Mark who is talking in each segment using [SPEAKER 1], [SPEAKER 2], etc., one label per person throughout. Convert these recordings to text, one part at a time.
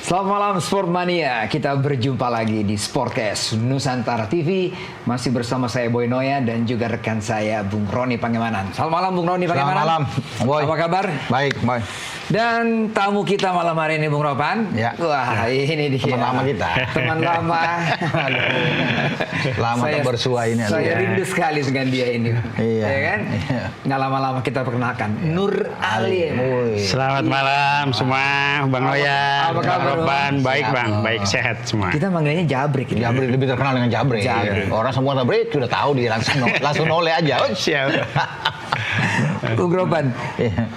[SPEAKER 1] Selamat malam Sportmania, kita berjumpa lagi di Sportcast Nusantara TV. Masih bersama saya Boy Noya dan juga rekan saya Bung Roni Pangemanan. Selamat malam Bung Roni Pangemanan.
[SPEAKER 2] Selamat malam Boy.
[SPEAKER 1] Apa kabar?
[SPEAKER 2] Baik Boy.
[SPEAKER 1] Dan tamu kita malam hari ini Bung Ropan.
[SPEAKER 2] Ya.
[SPEAKER 1] Wah ini dia.
[SPEAKER 2] Teman lama kita.
[SPEAKER 1] Teman lama.
[SPEAKER 2] Lama tak bersua ini.
[SPEAKER 1] Saya rindu sekali dengan dia ini.
[SPEAKER 2] Iya.
[SPEAKER 1] Ya kan?
[SPEAKER 2] Iya.
[SPEAKER 1] Nggak lama-lama kita perkenalkan Nur Alim.
[SPEAKER 3] Selamat malam semua, Bang Noya.
[SPEAKER 1] Apa kabar,
[SPEAKER 3] Ropan? Baik
[SPEAKER 2] Sehat.
[SPEAKER 3] Bang, baik sehat semua.
[SPEAKER 1] Kita manggilnya Jabrik.
[SPEAKER 2] Jabrik lebih terkenal dengan Jabrik.
[SPEAKER 1] Jabrik.
[SPEAKER 2] Orang semua Jabrik sudah tahu dia langsung noleh aja. Oh,
[SPEAKER 3] Siap.
[SPEAKER 1] Bung Ropan.
[SPEAKER 2] Iya.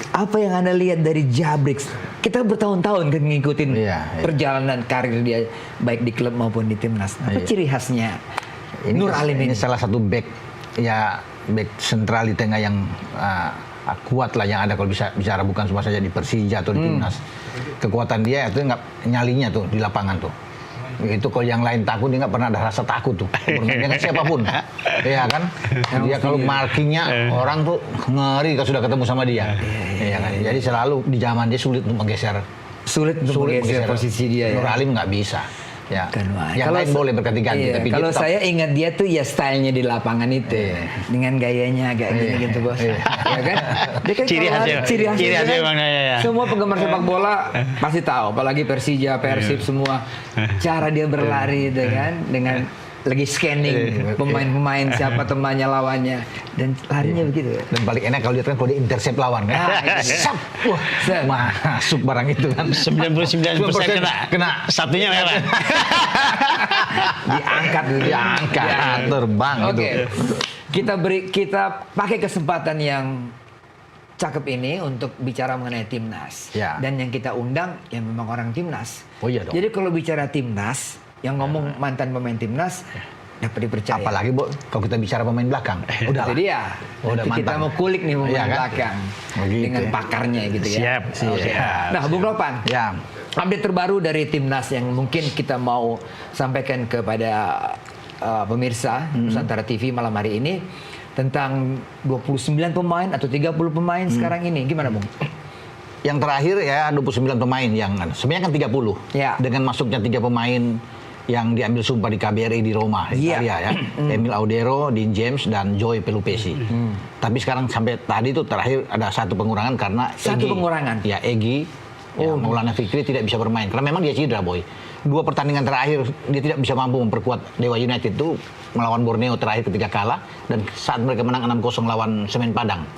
[SPEAKER 1] Apa yang Anda lihat dari Jabrik? Kita bertahun-tahun kan ngikutin perjalanan karir dia baik di klub maupun di timnas. Apa ciri khasnya Nur Alim ini?
[SPEAKER 2] Ini salah satu back sentral di tengah yang kuat lah yang ada kalau bisa bicara, bukan cuma saja di Persija atau di timnas. Kekuatan dia itu nggak nyalinya tuh di lapangan tuh. Itu kalau yang lain takut, dia nggak pernah ada rasa takut tuh bermain dengan siapapun. Iya kan? Dia kalau markingnya orang tuh ngeri kalau sudah ketemu sama dia. Iya kan? Jadi selalu di zaman dia sulit untuk menggeser.
[SPEAKER 1] Sulit untuk menggeser posisi dia ya.
[SPEAKER 2] Nur Alim nggak bisa. Ya.
[SPEAKER 1] kalau
[SPEAKER 2] Yang lain boleh berganti-ganti.
[SPEAKER 1] Iya,
[SPEAKER 2] Tapi
[SPEAKER 1] kalau
[SPEAKER 2] dia
[SPEAKER 1] saya ingat dia tuh ya stylenya di lapangan itu, dengan gayanya agak gini gitu bos, ya kan? Dia kan
[SPEAKER 3] Ciri khasnya
[SPEAKER 1] kan?
[SPEAKER 3] Bang Noya ya.
[SPEAKER 1] Semua penggemar sepak bola pasti tahu, apalagi Persija, Persib semua, cara dia berlari itu kan, dengan lagi scanning pemain-pemain siapa temannya lawannya dan larinya begitu.
[SPEAKER 2] Dan paling enak kalau lihat kan kalau dia intercept lawan kan. Wah, masuk barang itu kan.
[SPEAKER 3] 99% kena. Satunya lewat.
[SPEAKER 2] Diangkat terbang itu.
[SPEAKER 1] Kita pakai kesempatan yang cakep ini untuk bicara mengenai timnas.
[SPEAKER 2] Ya.
[SPEAKER 1] Dan yang kita undang ya memang orang timnas.
[SPEAKER 2] Oh iya dong.
[SPEAKER 1] Jadi kalau bicara timnas, yang ngomong mantan pemain timnas dapat dipercaya.
[SPEAKER 2] Apalagi kalau kita bicara pemain belakang, udah.
[SPEAKER 1] Jadi ya, kita mau kulik nih pemain belakang dengan pakarnya gitu ya.
[SPEAKER 3] Siap.
[SPEAKER 1] Nah, Bung Ropan, update terbaru dari timnas yang mungkin kita mau sampaikan kepada pemirsa Nusantara TV malam hari ini tentang 29 pemain atau 30 pemain sekarang ini. Gimana, Bung?
[SPEAKER 2] Yang terakhir ya 29 pemain yang sebenarnya kan 30.
[SPEAKER 1] Ya.
[SPEAKER 2] Dengan masuknya 3 pemain yang diambil sumpah di KBRI di Roma, Italia ya. Emil Audero, Dean James dan Joy Pelupesi. Tapi sekarang sampai tadi itu terakhir ada satu pengurangan karena
[SPEAKER 1] pengurangan.
[SPEAKER 2] Ya, Egy Maulana Fikri tidak bisa bermain karena memang dia cedera, Boy. 2 pertandingan terakhir dia tidak bisa mampu memperkuat Dewa United itu melawan Borneo terakhir ketika kalah dan saat mereka menang 6-0 lawan Semen Padang.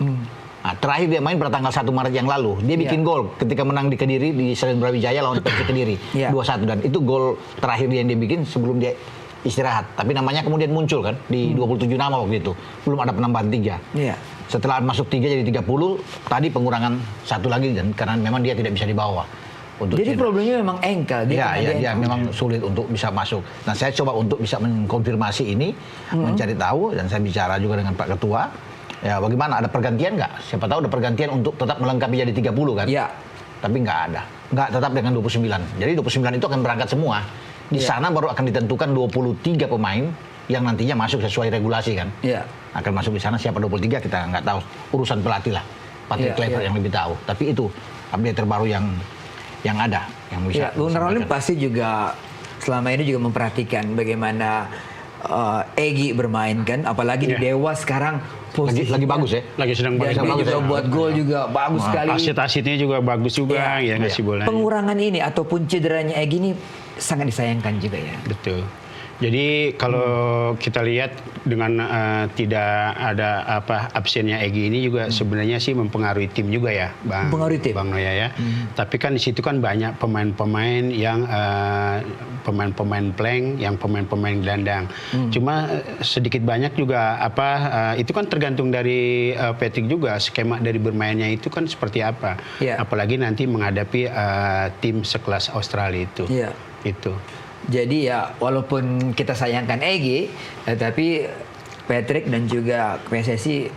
[SPEAKER 2] Nah, terakhir dia main pada tanggal 1 Maret yang lalu. Dia bikin gol ketika menang di Kediri di Stadion Brawijaya lawan Persik Kediri 2-1 dan itu gol terakhir dia yang dia bikin sebelum dia istirahat. Tapi namanya kemudian muncul kan di 27 nama waktu itu. Belum ada penambahan 3. Setelah masuk 3 jadi 30, tadi pengurangan 1 lagi dan karena memang dia tidak bisa dibawa.
[SPEAKER 1] Jadi problemnya memang engkel.
[SPEAKER 2] Dia memang sulit untuk bisa masuk. Nah, saya coba untuk bisa mengkonfirmasi ini, mencari tahu dan saya bicara juga dengan Pak Ketua. Ya, bagaimana? Ada pergantian nggak? Siapa tahu ada pergantian untuk tetap melengkapi jadi 30 kan?
[SPEAKER 1] Iya.
[SPEAKER 2] Tapi nggak ada. Nggak tetap dengan 29. Jadi 29 itu akan berangkat semua. Di sana baru akan ditentukan 23 pemain yang nantinya masuk sesuai regulasi kan? Iya. Akan masuk di sana siapa 23 kita nggak tahu. Urusan pelatih lah. Patrick Kluivert yang lebih tahu. Tapi itu update terbaru yang ada. Yang bisa.
[SPEAKER 1] Bung Alim pasti juga selama ini juga memperhatikan bagaimana Egy bermain kan, apalagi di Dewa sekarang
[SPEAKER 2] lagi bagus ya.
[SPEAKER 3] Lagi sedang bagus.
[SPEAKER 1] Dia juga buat gol juga bagus sekali.
[SPEAKER 3] Asit-asitnya juga bagus juga ya ngasih bola.
[SPEAKER 1] Pengurangan ini ataupun cederanya Egy ini sangat disayangkan juga ya.
[SPEAKER 3] Betul. Jadi kalau kita lihat dengan tidak ada absennya Egy ini juga sebenarnya sih mempengaruhi tim juga ya, Bang Noya ya. Tapi kan di situ kan banyak pemain-pemain yang pemain-pemain plank, yang pemain-pemain gelandang. Cuma sedikit banyak juga itu kan tergantung dari Patrick juga skema dari bermainnya itu kan seperti apa. Apalagi nanti menghadapi tim sekelas Australia itu. Itu.
[SPEAKER 1] Jadi ya walaupun kita sayangkan Egy, tapi Patrick dan juga PSSI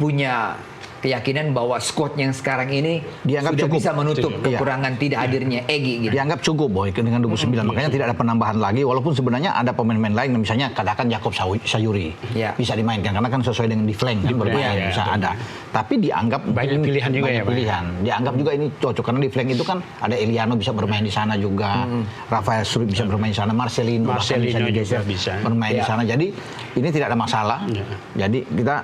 [SPEAKER 1] punya keyakinan bahwa squad yang sekarang ini
[SPEAKER 2] Dianggap
[SPEAKER 1] sudah
[SPEAKER 2] cukup.
[SPEAKER 1] bisa menutup
[SPEAKER 2] Iya.
[SPEAKER 1] kekurangan tidak hadirnya Egy gitu.
[SPEAKER 2] Dianggap cukup Boy dengan 29, makanya tidak ada penambahan lagi, walaupun sebenarnya ada pemain-pemain lain, misalnya katakan Jakob Sayuri
[SPEAKER 1] Ya.
[SPEAKER 2] bisa dimainkan karena kan sesuai dengan di flank kan bermain,
[SPEAKER 3] ya,
[SPEAKER 2] bisa ada. Tapi dianggap
[SPEAKER 3] Banyak pilihan juga
[SPEAKER 2] banyak
[SPEAKER 3] ya, Pak.
[SPEAKER 2] pilihan. Dianggap juga ini cocok karena di flank itu kan ada Eliano bisa bermain di sana juga, Rafael Struijk bisa bermain di sana, Marcelino bahkan bisa
[SPEAKER 3] Marcelino
[SPEAKER 2] digeser
[SPEAKER 3] juga bisa.
[SPEAKER 2] bermain di
[SPEAKER 1] Ya.
[SPEAKER 2] sana. Jadi ini tidak ada masalah. Jadi kita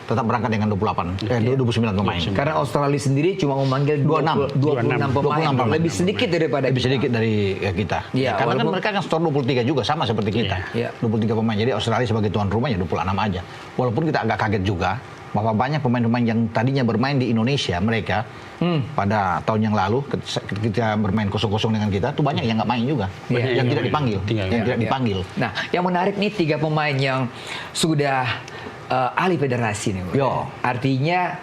[SPEAKER 2] tetap berangkat dengan 29 pemain.
[SPEAKER 1] Karena Australia sendiri cuma memanggil 26 pemain,
[SPEAKER 2] 26
[SPEAKER 1] lebih sedikit daripada
[SPEAKER 2] lebih
[SPEAKER 1] kita.
[SPEAKER 2] sedikit dari kita.
[SPEAKER 1] Iya,
[SPEAKER 2] Karena kan
[SPEAKER 1] walaupun-
[SPEAKER 2] mereka kan store 23 juga sama seperti kita.
[SPEAKER 1] Iya.
[SPEAKER 2] 23 pemain. Jadi Australia sebagai tuan rumah ya 26 aja. Walaupun kita agak kaget juga bahwa banyak pemain-pemain yang tadinya bermain di Indonesia mereka pada tahun yang lalu ketika bermain 0-0 dengan kita tuh banyak yang nggak main juga.
[SPEAKER 1] Iya,
[SPEAKER 2] yang
[SPEAKER 3] iya,
[SPEAKER 2] tidak
[SPEAKER 3] iya.
[SPEAKER 2] dipanggil,
[SPEAKER 3] Tinggal,
[SPEAKER 2] yang
[SPEAKER 3] iya.
[SPEAKER 2] tidak dipanggil.
[SPEAKER 1] Nah, yang menarik nih 3 pemain yang sudah ahli federasi nih. Bro.
[SPEAKER 2] Yo.
[SPEAKER 1] Artinya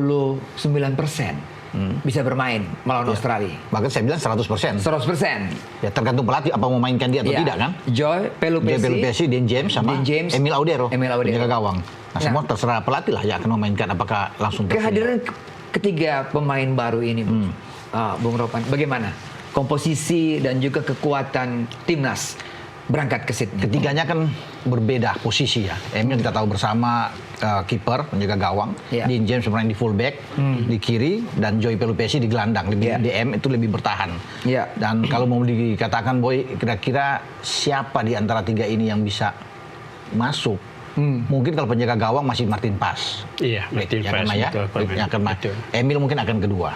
[SPEAKER 1] 99% bisa bermain melawan Australia.
[SPEAKER 2] Bahkan saya bilang 100%.
[SPEAKER 1] 100%.
[SPEAKER 2] Ya tergantung pelatih apa mau mainkan dia atau
[SPEAKER 1] Iya.
[SPEAKER 2] tidak kan.
[SPEAKER 1] Joy Pelupesi,
[SPEAKER 2] Pelupesi, Dean James sama
[SPEAKER 1] Dean James,
[SPEAKER 2] Emil Audero,
[SPEAKER 1] Emil Audero.
[SPEAKER 2] penjaga gawang. Nah, semua terserah pelatih lah ya akan memainkan apakah langsung
[SPEAKER 1] kehadiran ketiga pemain baru ini, Bung Ropan, bagaimana komposisi dan juga kekuatan timnas berangkat ke Sydney?
[SPEAKER 2] Ketiganya kan berbeda posisi ya. Emil kita tahu bersama kiper, penjaga gawang.
[SPEAKER 1] Iya.
[SPEAKER 2] Dean James bermain di fullback, di kiri, dan Joy Pelupesi di gelandang. Lebih
[SPEAKER 1] Iya.
[SPEAKER 2] DM itu lebih bertahan.
[SPEAKER 1] Iya.
[SPEAKER 2] Dan kalau mau dikatakan Boy, kira-kira siapa di antara tiga ini yang bisa masuk? Mungkin kalau penjaga gawang masih Martin Pas.
[SPEAKER 3] Iya, Martin
[SPEAKER 2] Ya,
[SPEAKER 3] Pas,
[SPEAKER 2] karena ya,
[SPEAKER 3] betul,
[SPEAKER 2] yang akan main.
[SPEAKER 3] betul.
[SPEAKER 2] Emil mungkin akan kedua.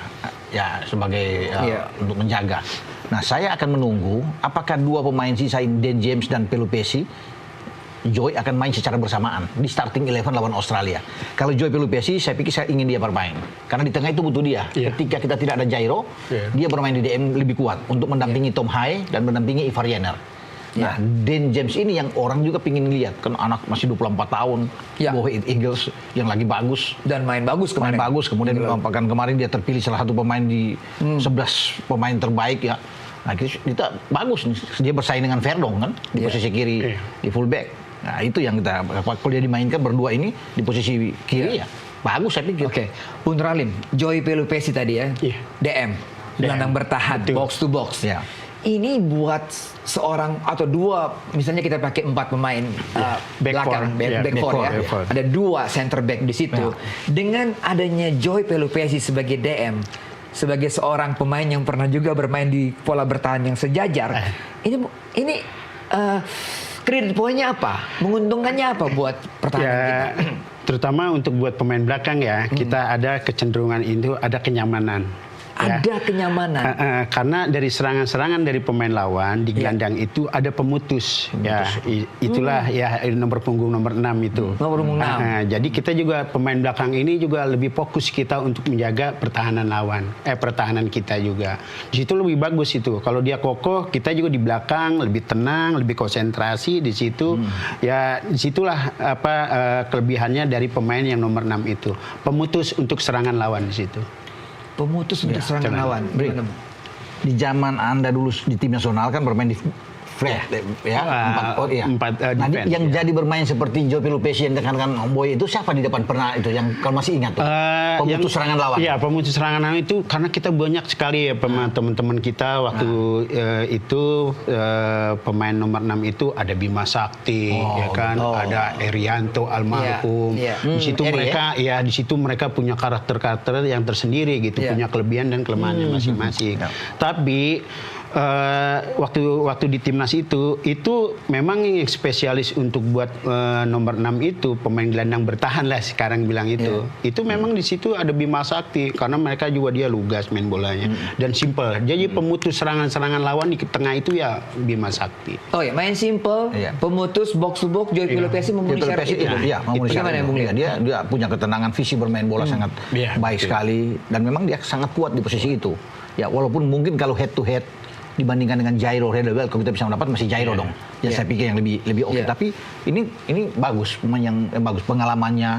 [SPEAKER 2] Ya, sebagai
[SPEAKER 1] Iya.
[SPEAKER 2] untuk menjaga. Nah, saya akan menunggu apakah dua pemain sisa Dan James dan Pelupesi Joy akan main secara bersamaan di starting 11 lawan Australia. Kalau Joy Pelupesi, saya pikir saya ingin dia bermain. Karena di tengah itu butuh dia.
[SPEAKER 3] Iya.
[SPEAKER 2] Ketika kita tidak ada Jairo, dia bermain di DM lebih kuat untuk mendampingi Tom Hai dan mendampingi Ivar Jenner. Nah, Dan James ini yang orang juga pingin lihat. Kan anak masih 24 tahun,
[SPEAKER 1] Ya.
[SPEAKER 2] Go Ahead Eagles yang lagi bagus.
[SPEAKER 1] Dan main bagus
[SPEAKER 2] Main
[SPEAKER 1] kemarin.
[SPEAKER 2] bagus, kemudian pekan kemarin dia terpilih salah satu pemain di 11 pemain terbaik ya. Nah, kita bagus nih, dia bersaing dengan Verdong kan di posisi kiri di fullback. Nah, itu yang kita kalau dia dimainkan berdua ini di posisi kiri ya. Bagus saya pikir.
[SPEAKER 1] Oke, Bung Ralim, Joy Pelupesi tadi ya,
[SPEAKER 3] Iya.
[SPEAKER 1] DM, gelandang bertahan,
[SPEAKER 3] Betul.
[SPEAKER 1] box to box.
[SPEAKER 2] Ya.
[SPEAKER 1] Ini buat seorang atau dua, misalnya kita pakai 4 pemain
[SPEAKER 3] Back
[SPEAKER 1] belakang,
[SPEAKER 3] four. Iya,
[SPEAKER 1] back
[SPEAKER 3] back
[SPEAKER 1] four
[SPEAKER 3] four,
[SPEAKER 1] ya.
[SPEAKER 3] back four.
[SPEAKER 1] Ada 2 center back di situ. Dengan adanya Joy Pelupesi sebagai DM, sebagai seorang pemain yang pernah juga bermain di pola bertahan yang sejajar, ini kredit poinnya apa? Menguntungkannya apa buat pertahanan kita?
[SPEAKER 3] Ya, terutama untuk buat pemain belakang ya, kita ada kecenderungan itu ada kenyamanan. Ya.
[SPEAKER 1] Ada kenyamanan.
[SPEAKER 3] Karena dari serangan-serangan dari pemain lawan di gelandang itu ada pemutus. Ya, itulah ya nomor punggung nomor 6 itu.
[SPEAKER 1] Nomor punggung 6.
[SPEAKER 3] Jadi kita juga pemain belakang ini juga lebih fokus kita untuk menjaga pertahanan lawan. Pertahanan kita juga. Di situ lebih bagus itu. Kalau dia kokoh, kita juga di belakang lebih tenang, lebih konsentrasi di situ. Ya, disitulah kelebihannya dari pemain yang nomor 6 itu. Pemutus untuk serangan lawan di situ.
[SPEAKER 1] Pemutus untuk serangan lawan. Gimana, Bung?
[SPEAKER 2] Di zaman Anda dulu di tim nasional kan bermain di flat ya,
[SPEAKER 3] empat,
[SPEAKER 2] nah,
[SPEAKER 3] defense,
[SPEAKER 2] yang
[SPEAKER 3] ya.
[SPEAKER 2] jadi bermain seperti Joy Pelupesi yang dikatakan Boy itu siapa di depan pernah itu yang kalau masih ingat tuh? Pemutus serangan lawan.
[SPEAKER 3] Iya, pemutus serangan lawan itu karena kita banyak sekali ya teman-teman kita waktu itu pemain nomor 6 itu ada Bima Sakti ya kan, ada Erianto almarhum.
[SPEAKER 1] Iya.
[SPEAKER 3] Di situ mereka di situ mereka punya karakter-karakter yang tersendiri gitu, punya kelebihan dan kelemahannya masing-masing. Tapi waktu di timnas itu memang yang spesialis untuk buat nomor 6 itu pemain gelandang bertahan lah sekarang bilang itu. Itu memang di situ ada Bima Sakti karena mereka juga dia lugas main bolanya dan simple. Jadi pemutus serangan-serangan lawan di tengah itu ya Bima Sakti.
[SPEAKER 1] Oh ya, main simple, pemutus box to box, Joy Pelupesi memenuhi syarat itu.
[SPEAKER 2] Iya, memenuhi syarat.
[SPEAKER 1] Bagaimana Bung Lim?
[SPEAKER 2] Dia punya ketenangan visi bermain bola sangat baik sekali dan memang dia sangat kuat di posisi itu. Ya, walaupun mungkin kalau head to head dibandingkan dengan Jairo Redewell, kalau kita bisa mendapat masih Jairo dong. Ya saya pikir yang lebih oke. Tapi ini bagus, pemain yang bagus pengalamannya.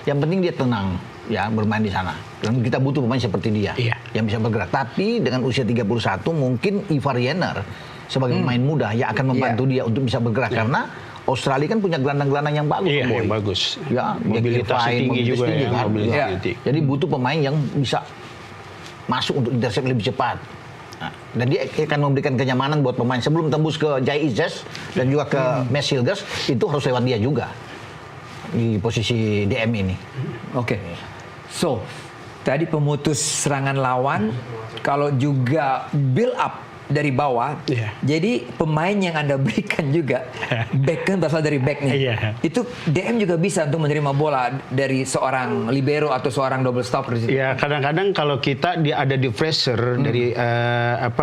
[SPEAKER 2] Yang penting dia tenang ya bermain di sana. Dan kita butuh pemain seperti dia yang bisa bergerak. Tapi dengan usia 31 mungkin Ivar Jenner sebagai pemain muda ya akan membantu dia untuk bisa bergerak karena Australia kan punya gelandang-gelandang yang bagus,
[SPEAKER 3] Iya,
[SPEAKER 2] Boy.
[SPEAKER 3] yang bagus.
[SPEAKER 2] Ya,
[SPEAKER 3] Mobilitasnya tinggi juga ya,
[SPEAKER 2] kan.
[SPEAKER 3] mobilitasnya
[SPEAKER 2] Ya.
[SPEAKER 3] tinggi.
[SPEAKER 2] Jadi butuh pemain yang bisa masuk untuk intercept lebih cepat. Nah, dan dia akan memberikan kenyamanan buat pemain sebelum tembus ke Jai Izes dan juga ke Mes Hilgers, itu harus lewat dia juga di posisi DM ini.
[SPEAKER 1] Oke. So, tadi pemutus serangan lawan, kalau juga build up dari bawah,
[SPEAKER 3] Iya.
[SPEAKER 1] jadi pemain yang Anda berikan juga, back kan berasal dari back nih.
[SPEAKER 3] Iya.
[SPEAKER 1] Itu DM juga bisa untuk menerima bola dari seorang libero atau seorang double stopper di situ.
[SPEAKER 3] Ya kadang-kadang kalau kita ada di pressure dari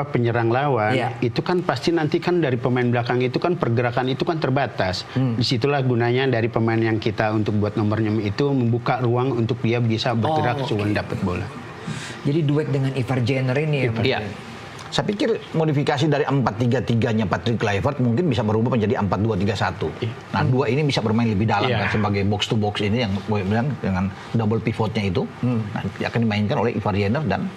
[SPEAKER 3] penyerang lawan,
[SPEAKER 1] Iya.
[SPEAKER 3] itu kan pasti nanti kan dari pemain belakang itu kan pergerakan itu kan terbatas. Disitulah gunanya dari pemain yang kita untuk buat nomornya itu membuka ruang untuk dia bisa bergerak sebelum dapat bola.
[SPEAKER 1] Jadi duet dengan Ivar Jenner ini ya.
[SPEAKER 2] Iya. Saya pikir modifikasi dari 4-3-3-nya Patrick Kluivert mungkin bisa berubah menjadi 4-2-3-1. Nah, dua ini bisa bermain lebih dalam
[SPEAKER 3] Iya.
[SPEAKER 2] kan sebagai box to box ini yang gue bilang dengan double pivotnya itu. Nah, akan dimainkan oleh Ivar Jenner dan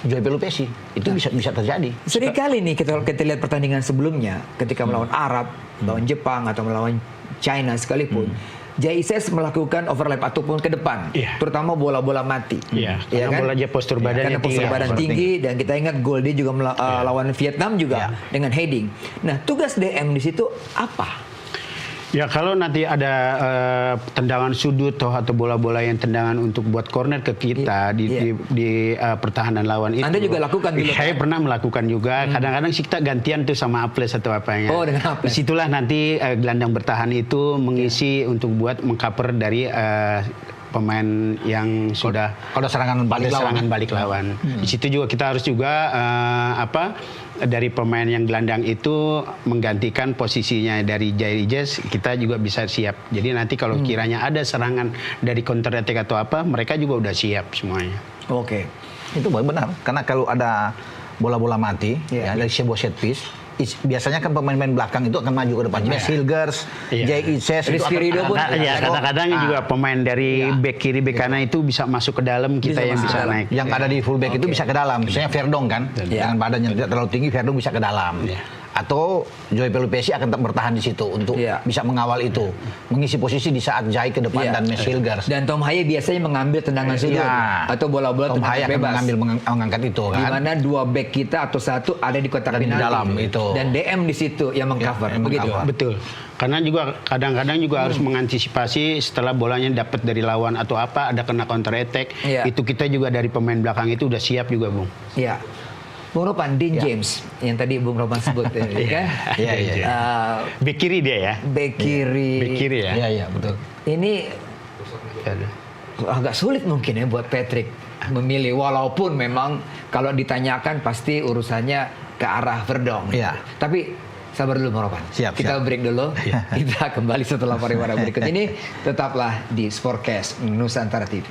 [SPEAKER 2] Joy Pelupesi. Itu bisa terjadi.
[SPEAKER 1] Sering kali nih kita lihat pertandingan sebelumnya ketika melawan Arab, melawan Jepang atau melawan China sekalipun, Jai Izes melakukan overlap ataupun ke depan,
[SPEAKER 3] Iya.
[SPEAKER 1] terutama bola-bola mati.
[SPEAKER 3] Iya, karena bola dia postur badannya
[SPEAKER 1] Karena postur
[SPEAKER 3] tinggi.
[SPEAKER 1] badan tinggi dan kita ingat gol dia juga lawan Vietnam juga dengan heading. Nah, tugas DM di situ apa?
[SPEAKER 3] Ya kalau nanti ada tendangan sudut atau bola-bola yang tendangan untuk buat corner ke kita di pertahanan lawan itu.
[SPEAKER 1] Anda juga lakukan dulu,
[SPEAKER 3] Saya
[SPEAKER 1] kan?
[SPEAKER 3] pernah melakukan juga. Kadang-kadang sih kita gantian tuh sama Aples atau apanya.
[SPEAKER 1] Oh, dengan Aples.
[SPEAKER 3] Disitulah nanti gelandang bertahan itu mengisi untuk buat mengcover dari pemain yang sudah
[SPEAKER 2] Ada serangan balik lawan.
[SPEAKER 3] serangan balik lawan. Di situ juga kita harus juga dari pemain yang gelandang itu menggantikan posisinya dari Jai Izes, kita juga bisa siap. Jadi nanti kalau kiranya ada serangan dari counter attack atau apa, mereka juga udah siap semuanya.
[SPEAKER 1] Oke.
[SPEAKER 2] Itu benar, karena kalau ada bola-bola mati ya, dari sebuah set piece, biasanya kan pemain-pemain belakang itu akan maju ke depan. Mes Hilgers, Jai Izes itu
[SPEAKER 1] Rizky Ridho pun.
[SPEAKER 3] Ya, kadang-kadang juga pemain dari back kiri, back kanan itu bisa masuk ke dalam, kita
[SPEAKER 1] Bisa
[SPEAKER 3] yang
[SPEAKER 1] masuk
[SPEAKER 3] bisa
[SPEAKER 1] ke dalam.
[SPEAKER 3] naik.
[SPEAKER 2] yang ada di fullback itu bisa ke dalam. Misalnya Verdong kan, dengan badan yang tidak terlalu tinggi, Verdong bisa ke dalam. Atau Joy Pelupesi akan tetap bertahan di situ untuk bisa mengawal itu, mengisi posisi di saat Jai ke depan dan Mes Hilgers.
[SPEAKER 1] Dan Tom Haye biasanya mengambil tendangan sudut atau bola-bola
[SPEAKER 2] Tom Haye
[SPEAKER 1] tendangan
[SPEAKER 2] akan
[SPEAKER 1] bebas.
[SPEAKER 2] mengangkat itu
[SPEAKER 1] Di
[SPEAKER 2] kan.
[SPEAKER 1] mana dua back kita atau satu ada di kotak
[SPEAKER 2] Dan di
[SPEAKER 1] penalti.
[SPEAKER 2] dalam itu.
[SPEAKER 1] Dan DM di situ yang mengcover.
[SPEAKER 2] yang
[SPEAKER 1] Begitu.
[SPEAKER 2] mengcover.
[SPEAKER 3] Betul. Karena juga kadang-kadang juga harus mengantisipasi setelah bolanya dapat dari lawan atau apa, ada kena counter attack.
[SPEAKER 1] Iya.
[SPEAKER 3] Itu kita juga dari pemain belakang itu udah siap juga, Bung.
[SPEAKER 1] Iya. Bung Ropan, Dean James yang tadi Bung Ropan sebut kan?
[SPEAKER 2] Iya.
[SPEAKER 3] Bek kiri dia ya.
[SPEAKER 1] Bek kiri.
[SPEAKER 3] Bek kiri ya.
[SPEAKER 2] Iya, betul.
[SPEAKER 1] Ini agak sulit mungkin ya buat Patrick memilih, walaupun memang kalau ditanyakan pasti urusannya ke arah Verdong.
[SPEAKER 2] Iya.
[SPEAKER 1] Tapi sabar dulu Bung Ropan.
[SPEAKER 2] Siap,
[SPEAKER 1] Kita
[SPEAKER 2] siap.
[SPEAKER 1] break dulu. Kita kembali setelah pariwara berikut ini. Tetaplah di Sportcast Nusantara TV.